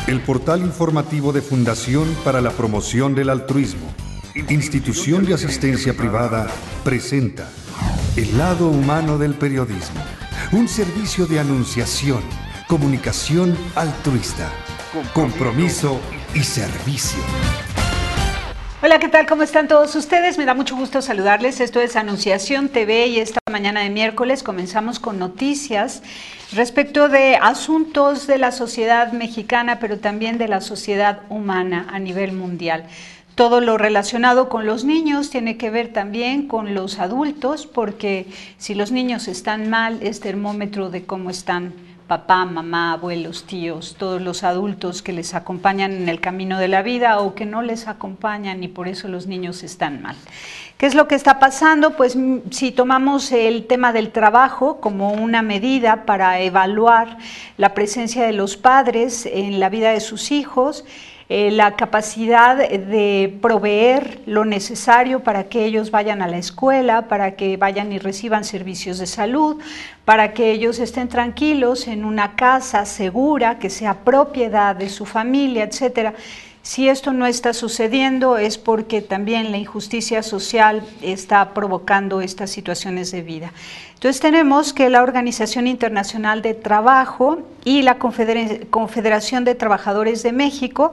El portal informativo de Fundación para la Promoción del Altruismo, institución de asistencia privada, presenta El lado humano del periodismo, un servicio de anunciación, comunicación altruista, compromiso y servicio. Hola, ¿qué tal? ¿Cómo están todos ustedes? Me da mucho gusto saludarles. Esto es Anunciación TV y esta mañana de miércoles comenzamos con noticias respecto de asuntos de la sociedad mexicana, pero también de la sociedad humana a nivel mundial. Todo lo relacionado con los niños tiene que ver también con los adultos, porque si los niños están mal, es termómetro de cómo están papá, mamá, abuelos, tíos, todos los adultos que les acompañan en el camino de la vida o que no les acompañan y por eso los niños están mal. ¿Qué es lo que está pasando? Pues si tomamos el tema del trabajo como una medida para evaluar la presencia de los padres en la vida de sus hijos, la capacidad de proveer lo necesario para que ellos vayan a la escuela, para que vayan y reciban servicios de salud, para que ellos estén tranquilos en una casa segura, que sea propiedad de su familia, etcétera. Si esto no está sucediendo es porque también la injusticia social está provocando estas situaciones de vida. Entonces tenemos que la Organización Internacional de Trabajo y la Confederación de Trabajadores de México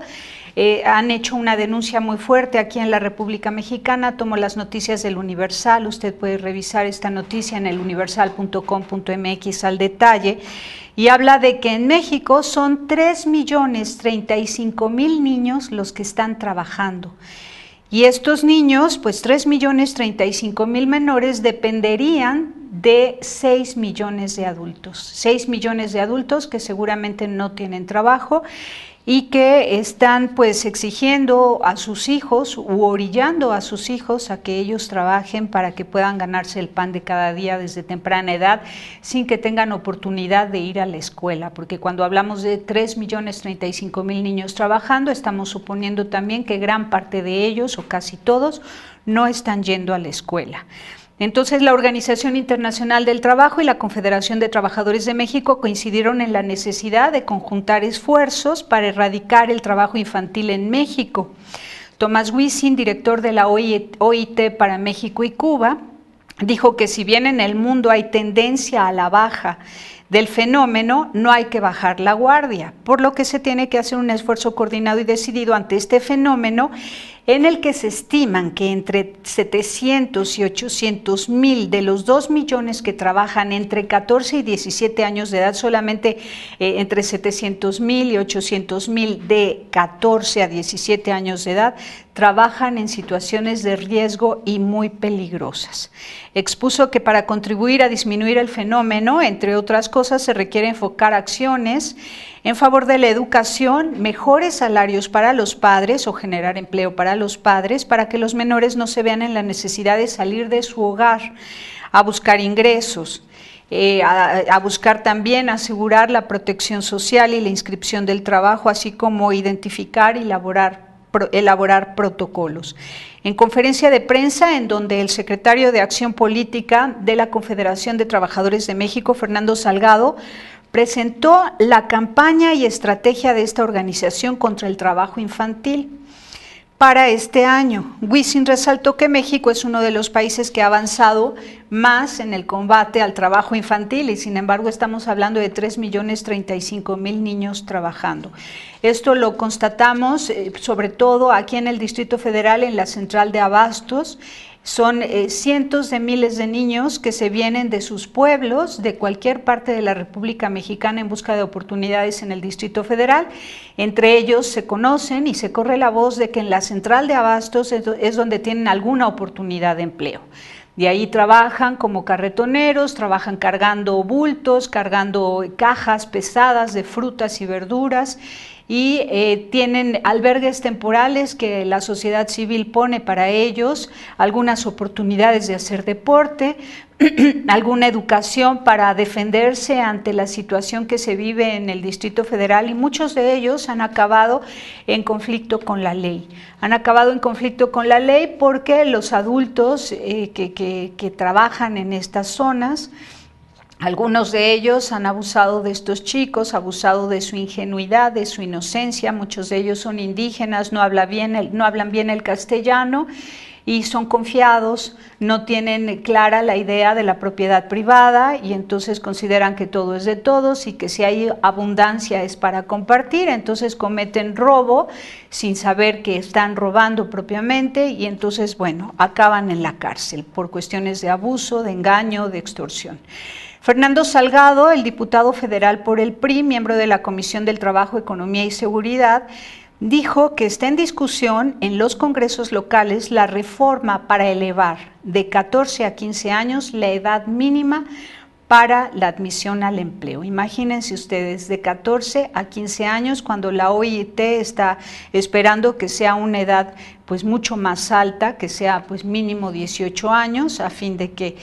han hecho una denuncia muy fuerte aquí en la República Mexicana. Tomo las noticias del Universal, usted puede revisar esta noticia en eluniversal.com.mx al detalle, y habla de que en México son 3.035.000 niños los que están trabajando. Y estos niños, pues 3.035.000 menores dependerían de 6 millones de adultos. 6 millones de adultos que seguramente no tienen trabajo y que están pues exigiendo a sus hijos u orillando a sus hijos a que ellos trabajen para que puedan ganarse el pan de cada día desde temprana edad sin que tengan oportunidad de ir a la escuela, porque cuando hablamos de 3.035.000 niños trabajando, estamos suponiendo también que gran parte de ellos o casi todos no están yendo a la escuela. Entonces la Organización Internacional del Trabajo y la Confederación de Trabajadores de México coincidieron en la necesidad de conjuntar esfuerzos para erradicar el trabajo infantil en México. Tomás Wisin, director de la OIT para México y Cuba, dijo que si bien en el mundo hay tendencia a la baja del fenómeno, no hay que bajar la guardia, por lo que se tiene que hacer un esfuerzo coordinado y decidido ante este fenómeno, en el que se estiman que entre 700 y 800 mil de los 2 millones que trabajan entre 14 y 17 años de edad, solamente entre 700 mil y 800 mil de 14 a 17 años de edad, trabajan en situaciones de riesgo y muy peligrosas. Expuso que para contribuir a disminuir el fenómeno, entre otras cosas, se requiere enfocar acciones en favor de la educación, mejores salarios para los padres o generar empleo para los padres, para que los menores no se vean en la necesidad de salir de su hogar a buscar ingresos, a buscar también asegurar la protección social y la inscripción del trabajo, así como identificar y elaborar protocolos. En conferencia de prensa, en donde el secretario de Acción Política de la Confederación de Trabajadores de México, Fernando Salgado, presentó la campaña y estrategia de esta organización contra el trabajo infantil para este año. Wisin resaltó que México es uno de los países que ha avanzado más en el combate al trabajo infantil y sin embargo estamos hablando de 3.035.000 niños trabajando. Esto lo constatamos sobre todo aquí en el Distrito Federal, en la central de abastos. Son cientos de miles de niños que se vienen de sus pueblos, de cualquier parte de la República Mexicana en busca de oportunidades en el Distrito Federal. Entre ellos se conocen y se corre la voz de que en la central de abastos es donde tienen alguna oportunidad de empleo. De ahí trabajan como carretoneros, trabajan cargando bultos, cargando cajas pesadas de frutas y verduras, y tienen albergues temporales que la sociedad civil pone para ellos, algunas oportunidades de hacer deporte, alguna educación para defenderse ante la situación que se vive en el Distrito Federal, y muchos de ellos han acabado en conflicto con la ley. Han acabado en conflicto con la ley porque los adultos que trabajan en estas zonas Algunos de ellos han abusado de estos chicos, abusado de su ingenuidad, de su inocencia. Muchos de ellos son indígenas, no hablan bien el castellano y son confiados, no tienen clara la idea de la propiedad privada y entonces consideran que todo es de todos y que si hay abundancia es para compartir, entonces cometen robo sin saber que están robando propiamente y entonces, bueno, acaban en la cárcel por cuestiones de abuso, de engaño, de extorsión. Fernando Salgado, el diputado federal por el PRI, miembro de la Comisión del Trabajo, Economía y Seguridad, dijo que está en discusión en los congresos locales la reforma para elevar de 14 a 15 años la edad mínima para la admisión al empleo. Imagínense ustedes, de 14 a 15 años, cuando la OIT está esperando que sea una edad pues mucho más alta, que sea pues mínimo 18 años, a fin de que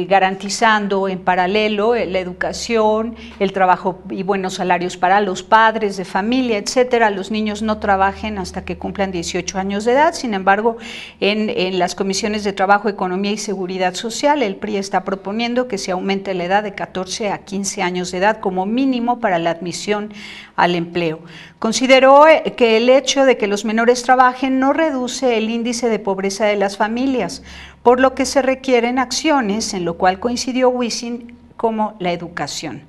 garantizando en paralelo la educación, el trabajo y buenos salarios para los padres de familia, etcétera, los niños no trabajen hasta que cumplan 18 años de edad. Sin embargo, en las comisiones de Trabajo, Economía y Seguridad Social, el PRI está proponiendo que se aumente la edad de 14 a 15 años de edad como mínimo para la admisión al empleo. Consideró que el hecho de que los menores trabajen no reduce el índice de pobreza de las familias, por lo que se requieren acciones, en lo cual coincidió Wisin, como la educación.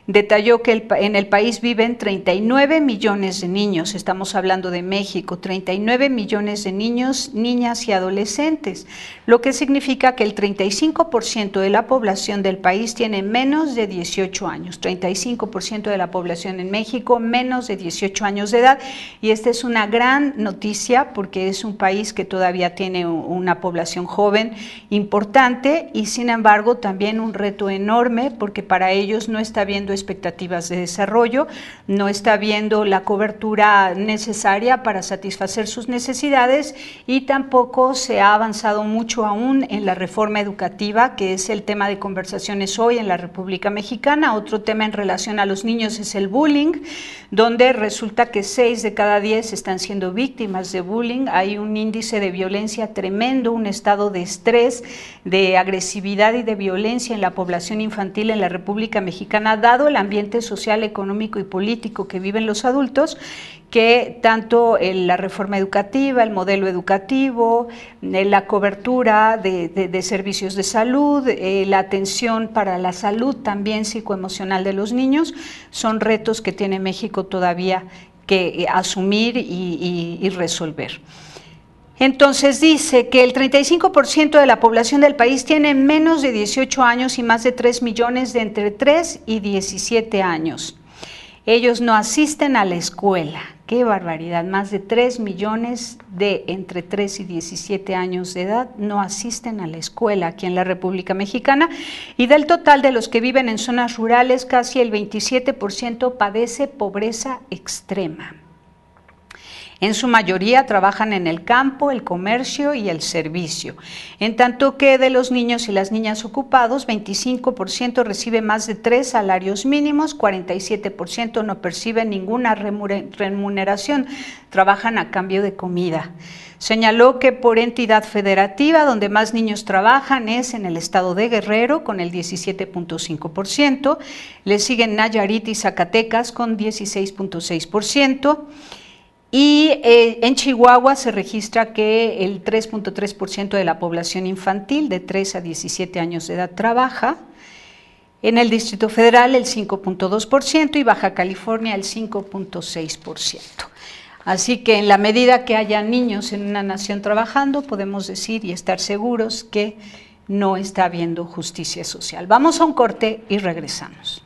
Detalló que en el país viven 39 millones de niños, estamos hablando de México, 39 millones de niños, niñas y adolescentes, lo que significa que el 35% de la población del país tiene menos de 18 años, 35% de la población en México menos de 18 años de edad, y esta es una gran noticia porque es un país que todavía tiene una población joven importante y sin embargo también un reto enorme porque para ellos no está habiendo expectativas de desarrollo, no está habiendo la cobertura necesaria para satisfacer sus necesidades y tampoco se ha avanzado mucho aún en la reforma educativa, que es el tema de conversaciones hoy en la República Mexicana. Otro tema en relación a los niños es el bullying, donde resulta que 6 de cada 10 están siendo víctimas de bullying. Hay un índice de violencia tremendo, un estado de estrés, de agresividad y de violencia en la población infantil en la República Mexicana, dado el ambiente social, económico y político que viven los adultos, que tanto la reforma educativa, el modelo educativo, la cobertura de servicios de salud, la atención para la salud también psicoemocional de los niños, son retos que tiene México todavía que asumir y resolver. Entonces dice que el 35% de la población del país tiene menos de 18 años y más de 3 millones de entre 3 y 17 años. Ellos no asisten a la escuela. ¡Qué barbaridad! Más de 3 millones de entre 3 y 17 años de edad no asisten a la escuela aquí en la República Mexicana, y del total de los que viven en zonas rurales, casi el 27% padece pobreza extrema. En su mayoría trabajan en el campo, el comercio y el servicio. En tanto que de los niños y las niñas ocupados, 25% recibe más de 3 salarios mínimos, 47% no percibe ninguna remuneración, trabajan a cambio de comida. Señaló que por entidad federativa, donde más niños trabajan es en el estado de Guerrero, con el 17.5%, le siguen Nayarit y Zacatecas con 16.6%, y en Chihuahua se registra que el 3.3% de la población infantil de 3 a 17 años de edad trabaja, en el Distrito Federal el 5.2% y Baja California el 5.6%. Así que en la medida que haya niños en una nación trabajando, podemos decir y estar seguros que no está habiendo justicia social. Vamos a un corte y regresamos.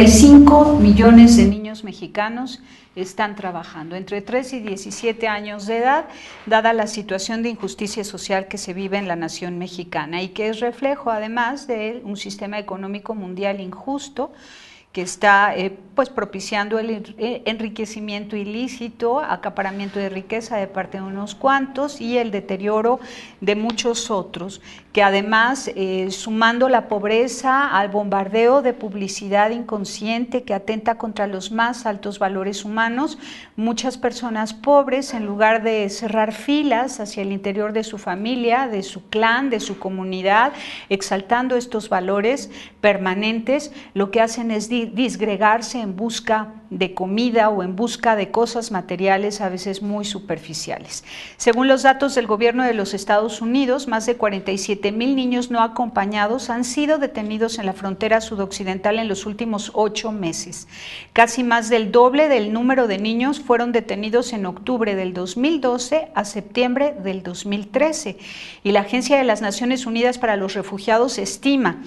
55 millones de niños mexicanos están trabajando entre 3 y 17 años de edad, dada la situación de injusticia social que se vive en la nación mexicana y que es reflejo además de un sistema económico mundial injusto que está pues propiciando el enriquecimiento ilícito, acaparamiento de riqueza de parte de unos cuantos y el deterioro de muchos otros, que además sumando la pobreza al bombardeo de publicidad inconsciente que atenta contra los más altos valores humanos, muchas personas pobres, en lugar de cerrar filas hacia el interior de su familia, de su clan, de su comunidad, exaltando estos valores permanentes, lo que hacen es disgregarse en busca de comida o en busca de cosas materiales a veces muy superficiales. Según los datos del gobierno de los Estados Unidos, más de 47,000 niños no acompañados han sido detenidos en la frontera sudoccidental en los últimos 8 meses. Casi más del doble del número de niños fueron detenidos en octubre del 2012 a septiembre del 2013. Y la Agencia de las Naciones Unidas para los Refugiados estima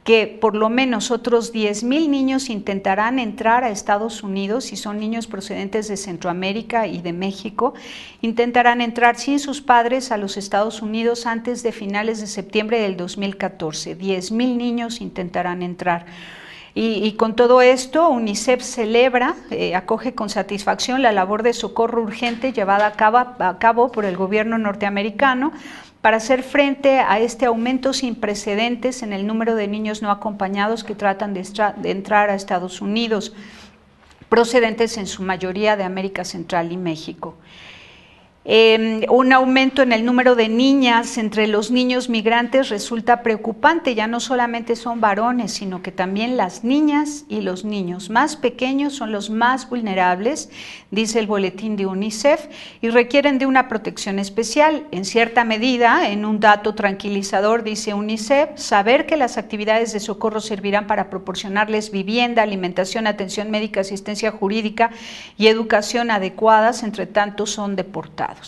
que por lo menos otros 10,000 niños intentarán entrar a Estados Unidos, si son niños procedentes de Centroamérica y de México, intentarán entrar sin sus padres a los Estados Unidos antes de finales de septiembre del 2014. 10,000 niños intentarán entrar. Y con todo esto, UNICEF celebra, acoge con satisfacción la labor de socorro urgente llevada a cabo por el gobierno norteamericano para hacer frente a este aumento sin precedentes en el número de niños no acompañados que tratan de entrar a Estados Unidos, procedentes en su mayoría de América Central y México. Un aumento en el número de niñas entre los niños migrantes resulta preocupante, ya no solamente son varones, sino que también las niñas y los niños más pequeños son los más vulnerables, dice el boletín de UNICEF, y requieren de una protección especial. En cierta medida, en un dato tranquilizador, dice UNICEF, saber que las actividades de socorro servirán para proporcionarles vivienda, alimentación, atención médica, asistencia jurídica y educación adecuadas, entre tanto son deportados.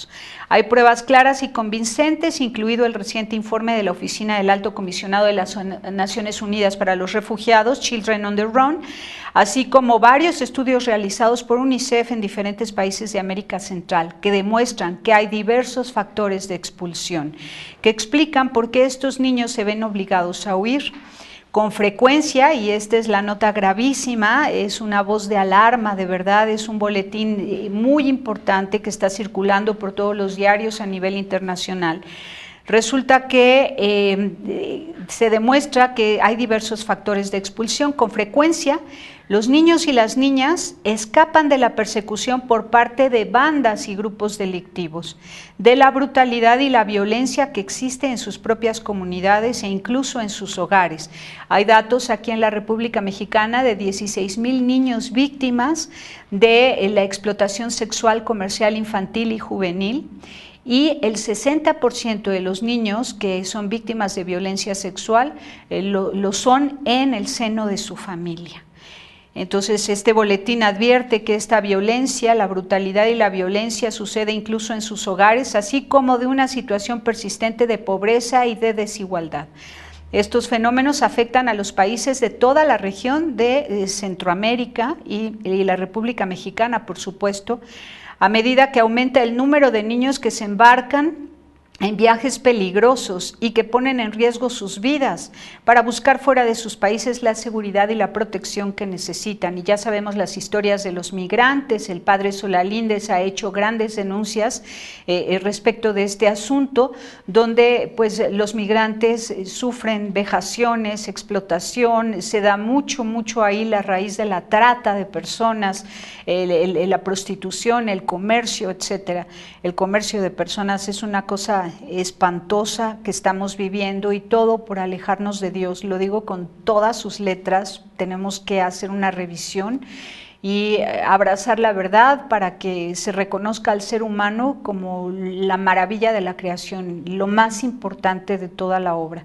Hay pruebas claras y convincentes, incluido el reciente informe de la Oficina del Alto Comisionado de las Naciones Unidas para los Refugiados, Children on the Run, así como varios estudios realizados por UNICEF en diferentes países de América Central, que demuestran que hay diversos factores de expulsión, que explican por qué estos niños se ven obligados a huir. Con frecuencia, y esta es la nota gravísima, es una voz de alarma, de verdad, es un boletín muy importante que está circulando por todos los diarios a nivel internacional. Resulta que se demuestra que hay diversos factores de expulsión. Con frecuencia, los niños y las niñas escapan de la persecución por parte de bandas y grupos delictivos, de la brutalidad y la violencia que existe en sus propias comunidades e incluso en sus hogares. Hay datos aquí en la República Mexicana de 16,000 niños víctimas de la explotación sexual, comercial, infantil y juvenil. Y el 60% de los niños que son víctimas de violencia sexual lo son en el seno de su familia. Entonces, este boletín advierte que esta violencia, la brutalidad y la violencia sucede incluso en sus hogares, así como de una situación persistente de pobreza y de desigualdad. Estos fenómenos afectan a los países de toda la región de Centroamérica y la República Mexicana, por supuesto, a medida que aumenta el número de niños que se embarcan en viajes peligrosos y que ponen en riesgo sus vidas para buscar fuera de sus países la seguridad y la protección que necesitan. Y ya sabemos las historias de los migrantes. El padre Solalíndes ha hecho grandes denuncias respecto de este asunto, donde pues los migrantes sufren vejaciones, explotación, se da mucho ahí la raíz de la trata de personas, la prostitución, el comercio, etcétera. El comercio de personas es una cosa espantosa que estamos viviendo, y todo por alejarnos de Dios. Lo digo con todas sus letras. Tenemos que hacer una revisión y abrazar la verdad para que se reconozca al ser humano como la maravilla de la creación, lo más importante de toda la obra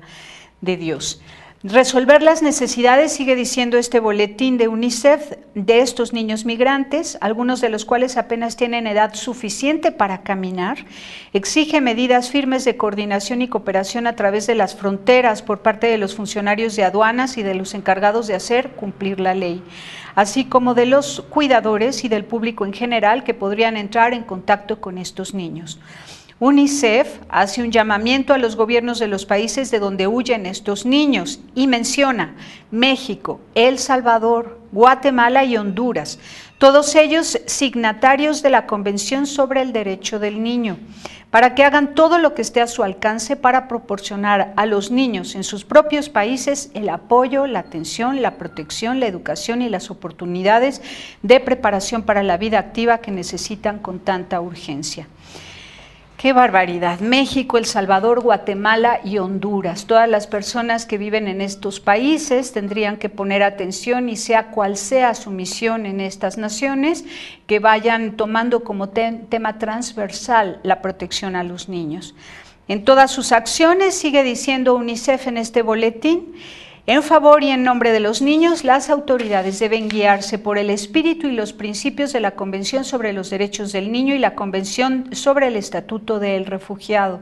de Dios. Resolver las necesidades, sigue diciendo este boletín de UNICEF, de estos niños migrantes, algunos de los cuales apenas tienen edad suficiente para caminar, exige medidas firmes de coordinación y cooperación a través de las fronteras por parte de los funcionarios de aduanas y de los encargados de hacer cumplir la ley, así como de los cuidadores y del público en general que podrían entrar en contacto con estos niños. UNICEF hace un llamamiento a los gobiernos de los países de donde huyen estos niños y menciona México, El Salvador, Guatemala y Honduras, todos ellos signatarios de la Convención sobre el Derecho del Niño, para que hagan todo lo que esté a su alcance para proporcionar a los niños en sus propios países el apoyo, la atención, la protección, la educación y las oportunidades de preparación para la vida activa que necesitan con tanta urgencia. ¡Qué barbaridad! México, El Salvador, Guatemala y Honduras. Todas las personas que viven en estos países tendrían que poner atención y sea cual sea su misión en estas naciones, que vayan tomando como tema transversal la protección a los niños. En todas sus acciones, sigue diciendo UNICEF en este boletín, en favor y en nombre de los niños, las autoridades deben guiarse por el espíritu y los principios de la Convención sobre los Derechos del Niño y la Convención sobre el Estatuto del Refugiado.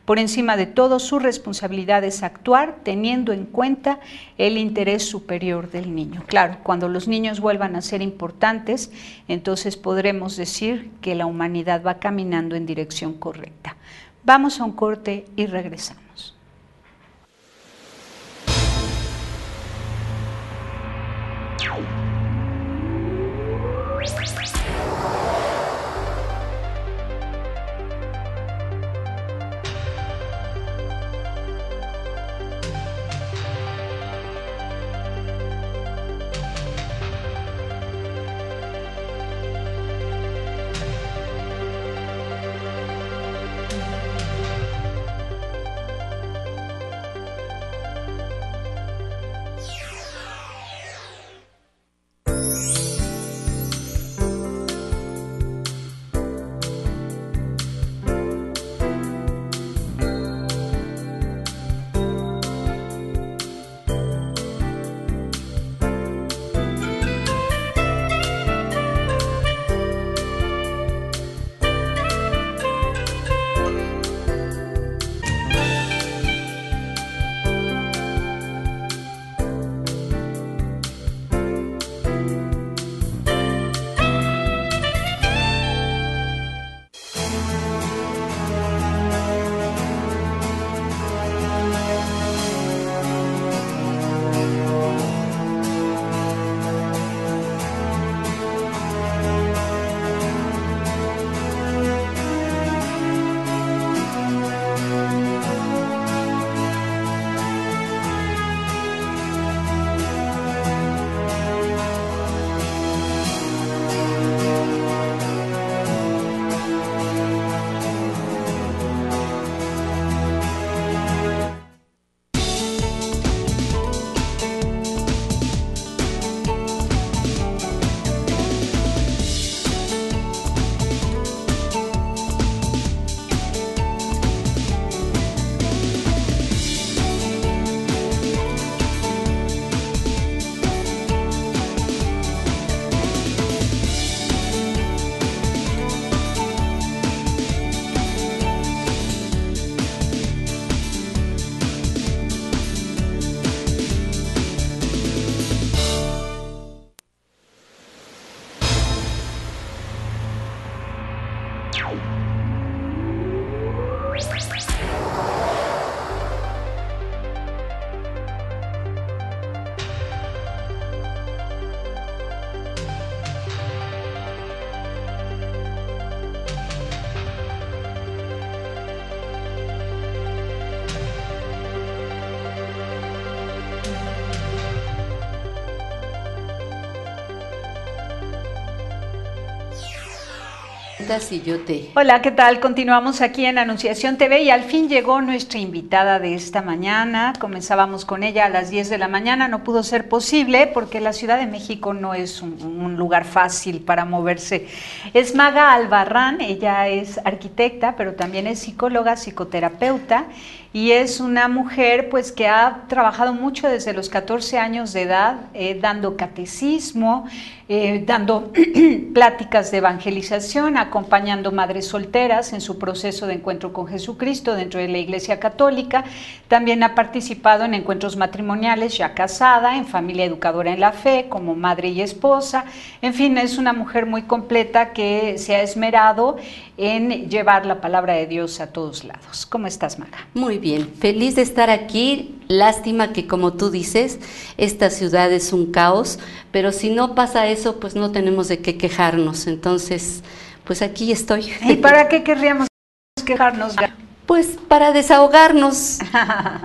Por encima de todo, su responsabilidad es actuar teniendo en cuenta el interés superior del niño. Claro, cuando los niños vuelvan a ser importantes, entonces podremos decir que la humanidad va caminando en dirección correcta. Vamos a un corte y regresamos. Y yo te... Hola, ¿qué tal? Continuamos aquí en Anunciación TV y al fin llegó nuestra invitada de esta mañana. Comenzábamos con ella a las 10 de la mañana, no pudo ser posible porque la Ciudad de México no es un lugar fácil para moverse. Es Maga Albarrán, ella es arquitecta, pero también es psicóloga, psicoterapeuta y es una mujer pues que ha trabajado mucho desde los 14 años de edad, dando catecismo, dando pláticas de evangelización, acompañando madres solteras en su proceso de encuentro con Jesucristo dentro de la Iglesia Católica. También ha participado en encuentros matrimoniales, ya casada, en familia educadora en la fe, como madre y esposa. En fin, es una mujer muy completa que se ha esmerado en llevar la palabra de Dios a todos lados. ¿Cómo estás, Maga? Muy bien, feliz de estar aquí. Lástima que, como tú dices, esta ciudad es un caos, pero si no pasa eso, pues no tenemos de qué quejarnos. Entonces, pues aquí estoy. ¿Y para qué querríamos quejarnos? Pues para desahogarnos,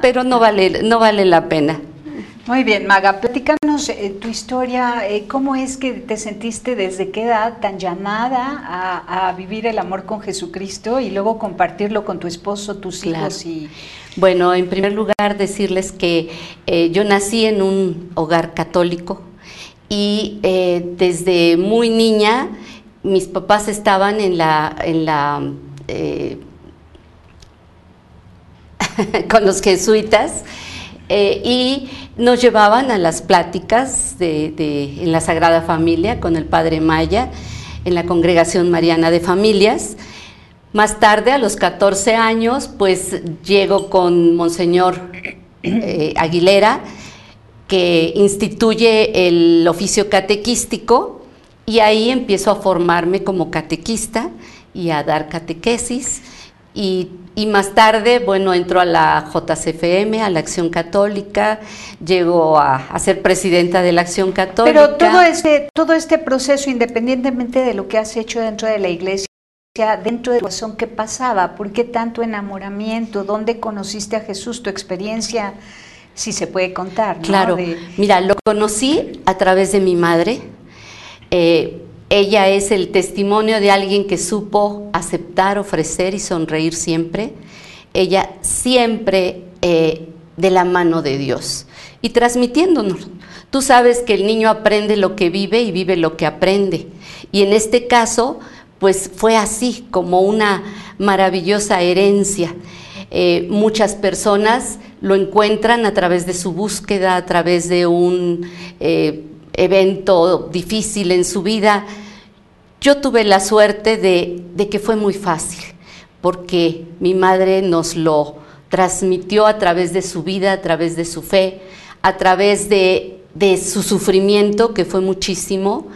pero no vale la pena. Muy bien, Maga, platícanos tu historia, ¿cómo es que te sentiste, desde qué edad tan llamada a vivir el amor con Jesucristo y luego compartirlo con tu esposo, tus hijos? Y... Bueno, en primer lugar decirles que yo nací en un hogar católico y desde muy niña mis papás estaban con los jesuitas, y nos llevaban a las pláticas en la Sagrada Familia con el Padre Maya, en la Congregación Mariana de Familias. Más tarde, a los 14 años, pues llego con Monseñor Aguilera, que instituye el oficio catequístico, y ahí empiezo a formarme como catequista y a dar catequesis. Y más tarde, bueno, entro a la JCFM, a la Acción Católica, llego a ser presidenta de la Acción Católica. Pero todo este proceso, independientemente de lo que has hecho dentro de la iglesia, dentro de tu corazón, ¿qué pasaba? ¿Por qué tanto enamoramiento? ¿Dónde conociste a Jesús? Tu experiencia, si se puede contar, ¿no? Claro, mira, lo conocí a través de mi madre. Ella es el testimonio de alguien que supo aceptar, ofrecer y sonreír siempre. Ella siempre de la mano de Dios y transmitiéndonos. Tú sabes que el niño aprende lo que vive y vive lo que aprende. Y en este caso, pues fue así, como una maravillosa herencia. Muchas personas lo encuentran a través de su búsqueda, a través de un evento difícil en su vida. Yo tuve la suerte de que fue muy fácil, porque mi madre nos lo transmitió a través de su vida, a través de su fe, a través de su sufrimiento, que fue muchísimo,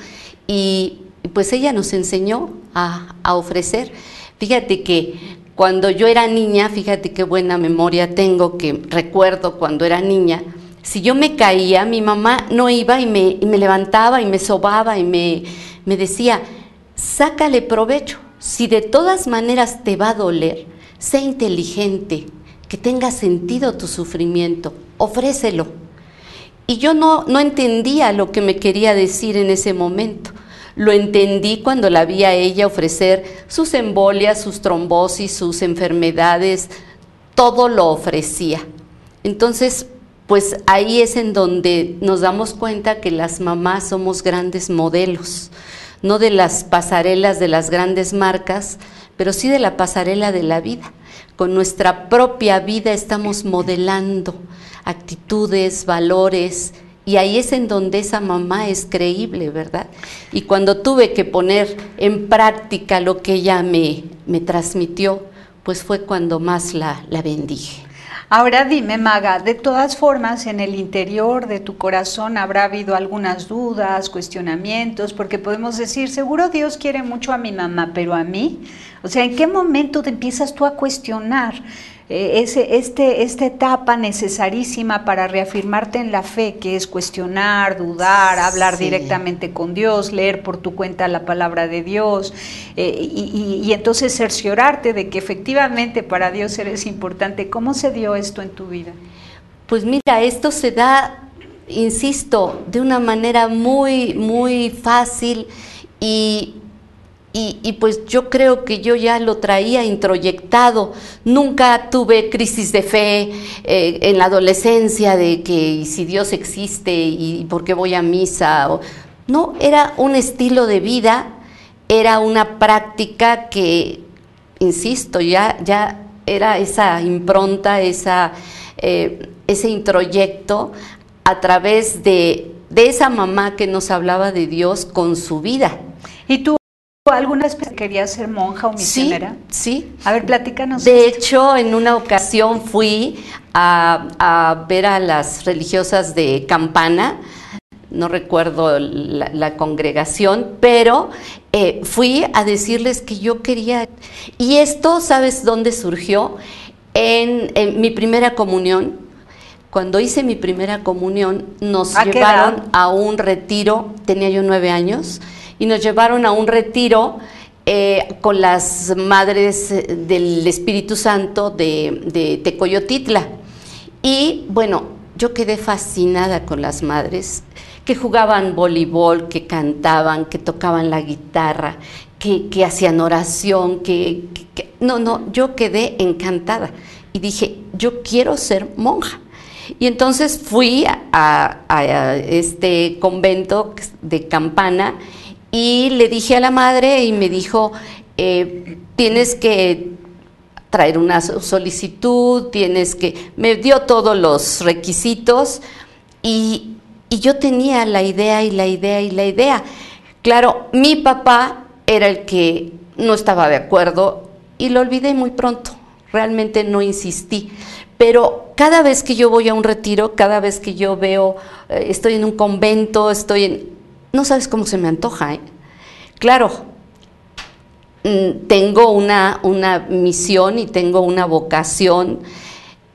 y pues ella nos enseñó a ofrecer. Fíjate que cuando yo era niña, fíjate qué buena memoria tengo, que recuerdo cuando era niña, si yo me caía, mi mamá no iba y me levantaba y me sobaba y me decía: sácale provecho, si de todas maneras te va a doler, sé inteligente, que tenga sentido tu sufrimiento, ofrécelo. Y yo no entendía lo que me quería decir en ese momento. Lo entendí cuando la vi a ella ofrecer sus embolias, sus trombosis, sus enfermedades, todo lo ofrecía. Entonces, pues ahí es en donde nos damos cuenta que las mamás somos grandes modelos, no de las pasarelas de las grandes marcas, pero sí de la pasarela de la vida. Con nuestra propia vida estamos modelando actitudes, valores, y ahí es en donde esa mamá es creíble, ¿verdad? Y cuando tuve que poner en práctica lo que ella me transmitió, pues fue cuando más la bendije. Ahora dime, Maga, de todas formas, en el interior de tu corazón habrá habido algunas dudas, cuestionamientos, porque podemos decir, seguro Dios quiere mucho a mi mamá, pero a mí, o sea, ¿en qué momento te empiezas tú a cuestionar esta etapa necesarísima para reafirmarte en la fe, que es cuestionar, dudar, hablar directamente con Dios, leer por tu cuenta la palabra de Dios, y entonces cerciorarte de que efectivamente para Dios eres importante? ¿Cómo se dio esto en tu vida? Pues mira, esto se da, insisto, de una manera muy, muy fácil, y pues yo creo que yo ya lo traía introyectado. Nunca tuve crisis de fe en la adolescencia de que si Dios existe y por qué voy a misa. No, era un estilo de vida, era una práctica que, insisto, ya era esa impronta, ese introyecto a través de esa mamá que nos hablaba de Dios con su vida. ¿Y tú alguna vez querías ser monja o misionera? Sí. A ver, platícanos. De hecho, en una ocasión fui a ver a las religiosas de Campana, no recuerdo la congregación, pero fui a decirles que yo quería. Y esto, ¿sabes dónde surgió? En mi primera comunión. Cuando hice mi primera comunión, nos llevaron a un retiro, tenía yo 9 años, y nos llevaron a un retiro con las madres del Espíritu Santo de Tecoyotitla. Y bueno, yo quedé fascinada con las madres que jugaban voleibol, que cantaban, que tocaban la guitarra, que hacían oración, yo quedé encantada y dije, yo quiero ser monja. Y entonces fui a este convento de Campana y le dije a la madre y me dijo, tienes que traer una solicitud, me dio todos los requisitos y yo tenía la idea. Claro, mi papá era el que no estaba de acuerdo y lo olvidé muy pronto, realmente no insistí. Pero cada vez que yo voy a un retiro, cada vez que yo veo, estoy en un convento, no sabes cómo se me antoja, ¿eh? Claro, tengo una misión y tengo una vocación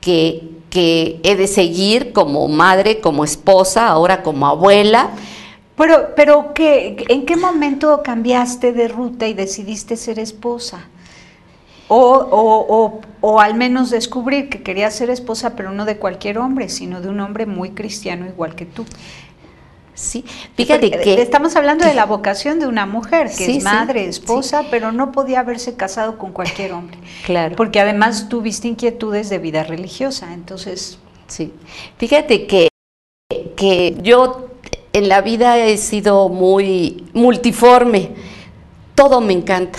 que he de seguir como madre, como esposa, ahora como abuela. Pero ¿en qué momento cambiaste de ruta y decidiste ser esposa? O al menos descubrir que querías ser esposa, pero no de cualquier hombre, sino de un hombre muy cristiano igual que tú. Sí, fíjate que estamos hablando de la vocación de una mujer que sí, es madre, sí, esposa, sí, pero no podía haberse casado con cualquier hombre. Claro. Porque además tuviste inquietudes de vida religiosa, entonces. Sí, fíjate que yo en la vida he sido muy multiforme, todo me encanta.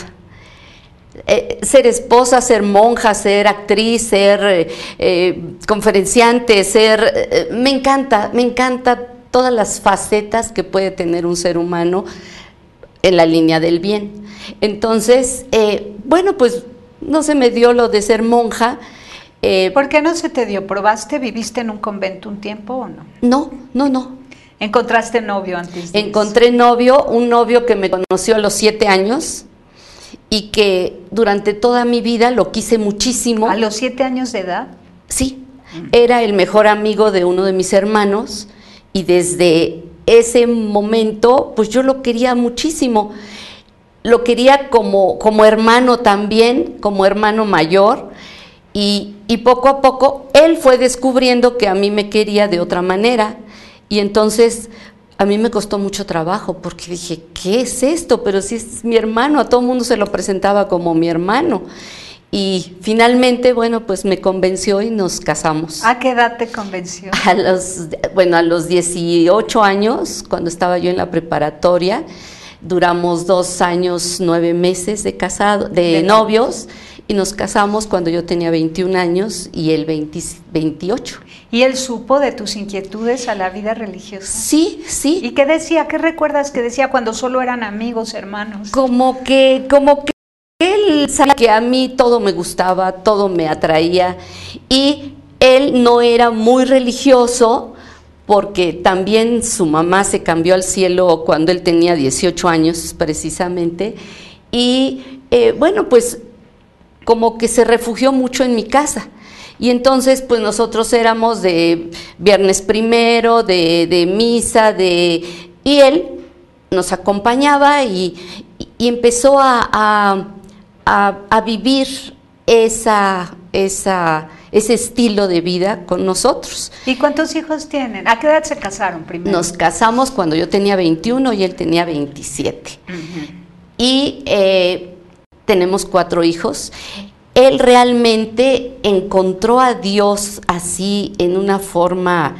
Ser esposa, ser monja, ser actriz, ser conferenciante, me encanta todas las facetas que puede tener un ser humano en la línea del bien. Entonces, bueno, pues no se me dio lo de ser monja. ¿Por qué no se te dio? ¿Probaste? ¿Viviste en un convento un tiempo o no? No. ¿Encontraste novio antes de Encontré novio, un novio que me conoció a los 7 años y que durante toda mi vida lo quise muchísimo. ¿A los 7 años de edad? Sí, era el mejor amigo de uno de mis hermanos y desde ese momento pues yo lo quería muchísimo. Lo quería como hermano también, como hermano mayor y poco a poco él fue descubriendo que a mí me quería de otra manera y entonces a mí me costó mucho trabajo porque dije, ¿qué es esto? Pero si es mi hermano, a todo el mundo se lo presentaba como mi hermano. Y finalmente, bueno, pues me convenció y nos casamos. ¿A qué edad te convenció? A los 18 años, cuando estaba yo en la preparatoria, duramos 2 años, 9 meses de novios, y nos casamos cuando yo tenía 21 años y él 28. ¿Y él supo de tus inquietudes a la vida religiosa? Sí. ¿Y qué decía? ¿Qué recuerdas que decía cuando solo eran amigos, hermanos? Como que él sabía que a mí todo me gustaba, todo me atraía, y él no era muy religioso porque también su mamá se cambió al cielo cuando él tenía 18 años precisamente, y bueno, pues como que se refugió mucho en mi casa. Y entonces pues nosotros éramos de viernes primero, de misa, y él nos acompañaba y empezó a vivir ese estilo de vida con nosotros. ¿Y cuántos hijos tienen? ¿A qué edad se casaron primero? Nos casamos cuando yo tenía 21 y él tenía 27. Y tenemos 4 hijos. Él realmente encontró a Dios así en una forma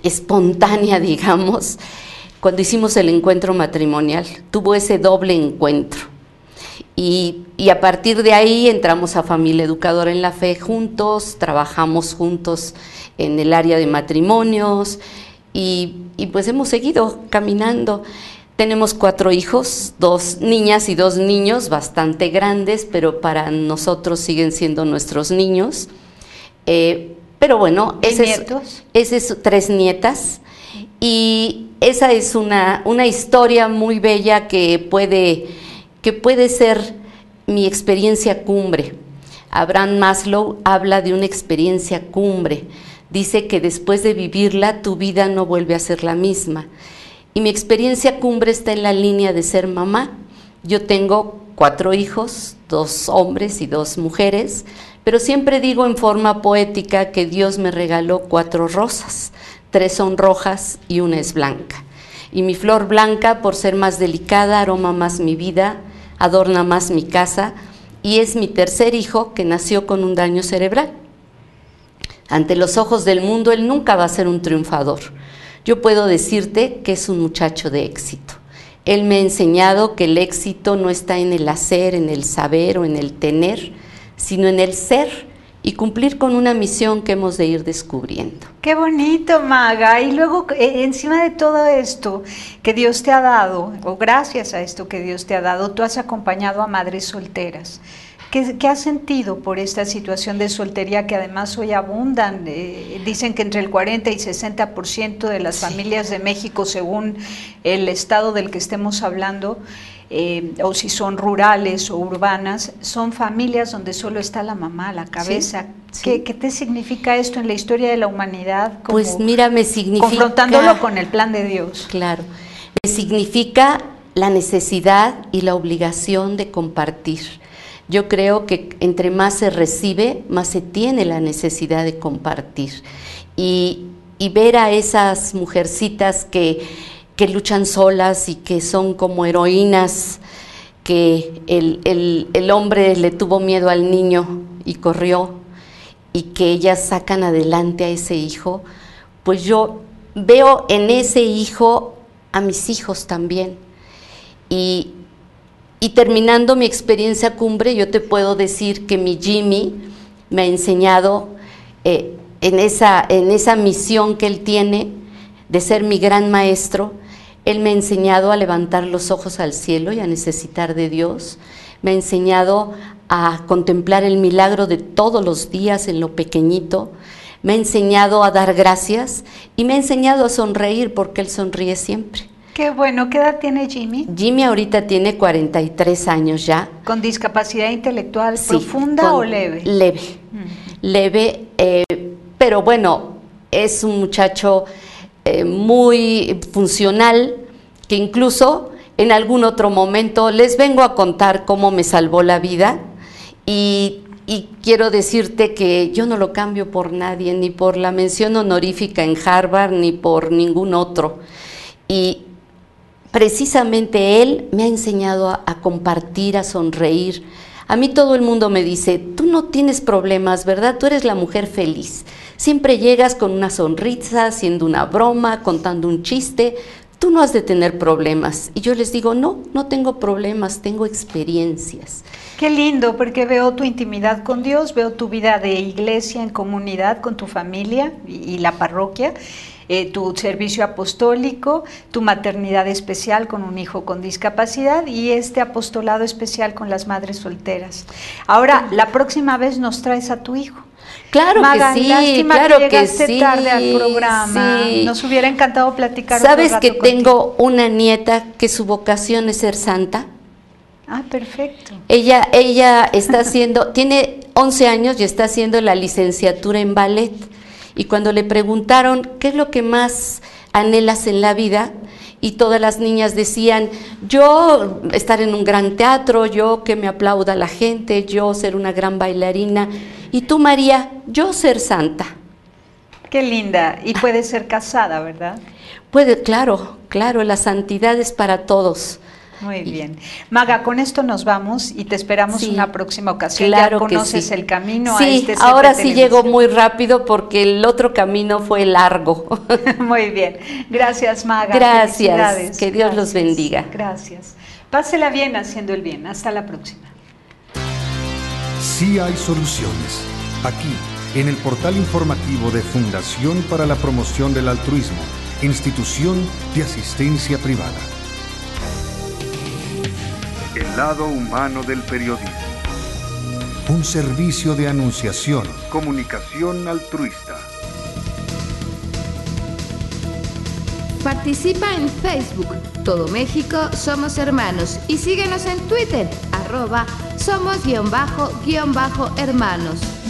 espontánea, digamos, cuando hicimos el encuentro matrimonial. Tuvo ese doble encuentro. Y a partir de ahí entramos a Familia Educadora en la Fe juntos, trabajamos juntos en el área de matrimonios y pues hemos seguido caminando. Tenemos 4 hijos, 2 niñas y 2 niños, bastante grandes, pero para nosotros siguen siendo nuestros niños. Pero bueno, ese es 3 nietas, y esa es una historia muy bella que puede ser mi experiencia cumbre. Abraham Maslow habla de una experiencia cumbre. Dice que después de vivirla, tu vida no vuelve a ser la misma. Y mi experiencia cumbre está en la línea de ser mamá. Yo tengo 4 hijos, 2 hombres y 2 mujeres, pero siempre digo en forma poética que Dios me regaló 4 rosas, 3 son rojas y 1 es blanca. Y mi flor blanca, por ser más delicada, aroma más mi vida, adorna más mi casa, y es mi tercer hijo que nació con un daño cerebral. Ante los ojos del mundo, él nunca va a ser un triunfador. Yo puedo decirte que es un muchacho de éxito. Él me ha enseñado que el éxito no está en el hacer, en el saber o en el tener, sino en el ser y cumplir con una misión que hemos de ir descubriendo. ¡Qué bonito, Maga! Y luego, encima de todo esto que Dios te ha dado, o gracias a esto que Dios te ha dado, tú has acompañado a madres solteras. ¿Qué has sentido por esta situación de soltería que además hoy abundan? Dicen que entre el 40 y 60% de las familias de México, según el estado del que estemos hablando, o si son rurales o urbanas, son familias donde solo está la mamá a la cabeza. Sí. ¿Qué te significa esto en la historia de la humanidad? Pues mira, me significa... confrontándolo con el plan de Dios. Claro, me significa la necesidad y la obligación de compartir. Yo creo que entre más se recibe, más se tiene la necesidad de compartir. Y ver a esas mujercitas que luchan solas y que son como heroínas, que el hombre le tuvo miedo al niño y corrió, y que ellas sacan adelante a ese hijo, pues yo veo en ese hijo a mis hijos también. Y terminando mi experiencia cumbre, yo te puedo decir que mi Jimmy me ha enseñado en esa misión que él tiene de ser mi gran maestro. Él me ha enseñado a levantar los ojos al cielo y a necesitar de Dios. Me ha enseñado a contemplar el milagro de todos los días en lo pequeñito. Me ha enseñado a dar gracias y me ha enseñado a sonreír, porque él sonríe siempre. Qué bueno. ¿Qué edad tiene Jimmy? Jimmy ahorita tiene 43 años ya. ¿Con discapacidad intelectual profunda o leve? Leve, leve, pero bueno, es un muchacho muy funcional, que incluso en algún otro momento les vengo a contar cómo me salvó la vida, y quiero decirte que yo no lo cambio por nadie, ni por la mención honorífica en Harvard, ni por ningún otro. Y precisamente él me ha enseñado a compartir, a sonreír. A mí todo el mundo me dice, tú no tienes problemas, ¿verdad? Tú eres la mujer feliz. Siempre llegas con una sonrisa, haciendo una broma, contando un chiste. Tú no has de tener problemas. Y yo les digo, no tengo problemas, tengo experiencias. Qué lindo, porque veo tu intimidad con Dios, veo tu vida de iglesia en comunidad con tu familia y la parroquia. Tu servicio apostólico, tu maternidad especial con un hijo con discapacidad y este apostolado especial con las madres solteras. Ahora, la próxima vez nos traes a tu hijo. Claro, Maga, que sí, lástima claro que llegaste sí, tarde al programa. Sí. Nos hubiera encantado platicar. ¿Sabes que tengo una nieta que su vocación es ser santa? Ah, perfecto. Ella está haciendo, tiene 11 años y está haciendo la licenciatura en ballet. Y cuando le preguntaron qué es lo que más anhelas en la vida, y todas las niñas decían, yo estar en un gran teatro, yo que me aplauda la gente, yo ser una gran bailarina, y tú, María, yo ser santa. Qué linda. Y puede ser casada, ¿verdad? Puede, claro, la santidad es para todos. Muy bien. Maga, con esto nos vamos y te esperamos una próxima ocasión. Claro, ya conoces sí. El camino sí, a este set ahora de sí llego muy rápido porque el otro camino fue largo. Muy bien. Gracias, Maga. Gracias. Que Dios los bendiga. Gracias. Pásela bien haciendo el bien. Hasta la próxima. Sí hay soluciones. Aquí, en el portal informativo de Fundación para la Promoción del Altruismo, Institución de Asistencia Privada. El lado humano del periodismo. Un servicio de anunciación, comunicación altruista. Participa en Facebook, Todo México Somos Hermanos, y síguenos en Twitter, @somos_hermanos.